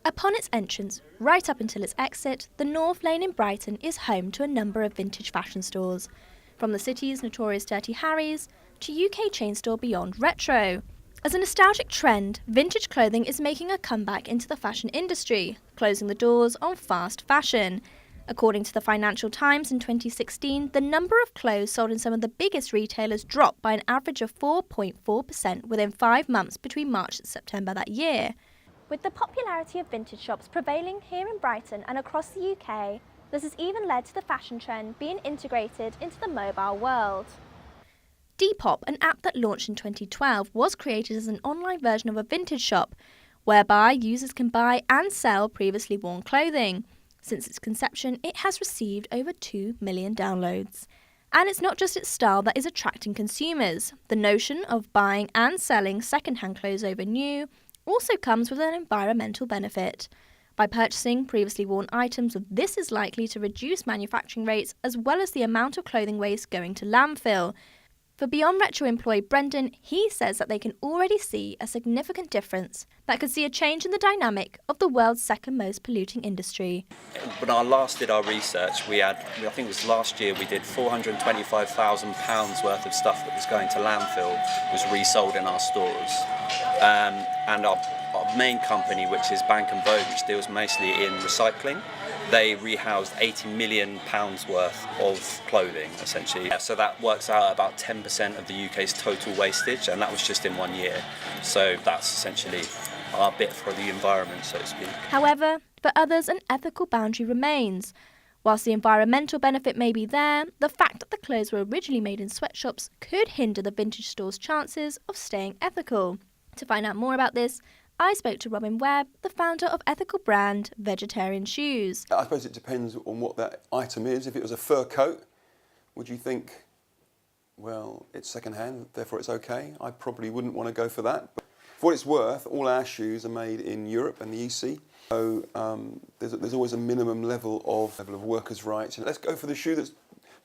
Upon its entrance, right up until its exit, the North Lane in Brighton is home to a number of vintage fashion stores, from the city's notorious Dirty Harry's to UK chain store Beyond Retro. As a nostalgic trend, vintage clothing is making a comeback into the fashion industry, closing the doors on fast fashion. According to the Financial Times in 2016, the number of clothes sold in some of the biggest retailers dropped by an average of 4.4% within 5 months between March and September that year. With the popularity of vintage shops prevailing here in Brighton and across the UK, this has even led to the fashion trend being integrated into the mobile world. Depop, an app that launched in 2012, was created as an online version of a vintage shop, whereby users can buy and sell previously worn clothing. Since its conception, it has received over 2 million downloads. And it's not just its style that is attracting consumers. The notion of buying and selling second-hand clothes over new also comes with an environmental benefit. By purchasing previously worn items, this is likely to reduce manufacturing rates as well as the amount of clothing waste going to landfill. For Beyond Retro employee Brendan, he says that they can already see a significant difference that could see a change in the dynamic of the world's second most polluting industry. When I last did our research, I think it was last year, we did £425,000 worth of stuff that was going to landfill was resold in our stores. And our main company, which is Bank & Vogue, which deals mostly in recycling, they rehoused £80 million worth of clothing, essentially. So that works out at about 10% of the UK's total wastage, and that was just in 1 year. So that's essentially our bit for the environment, so to speak. However, for others, an ethical boundary remains. Whilst the environmental benefit may be there, the fact that the clothes were originally made in sweatshops could hinder the vintage store's chances of staying ethical. To find out more about this, I spoke to Robin Webb, the founder of ethical brand Vegetarian Shoes. I suppose it depends on what that item is. If it was a fur coat, would you think, well, it's second-hand, therefore it's okay? I probably wouldn't want to go for that. But for what it's worth, all our shoes are made in Europe and the EC. So there's always a minimum level of workers' rights. Let's go for the shoe that's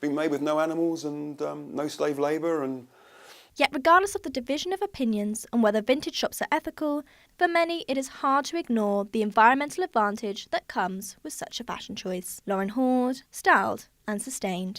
been made with no animals and no slave labour. Yet regardless of the division of opinions on whether vintage shops are ethical, for many it is hard to ignore the environmental advantage that comes with such a fashion choice. Lauren Horde, Styled and Sustained.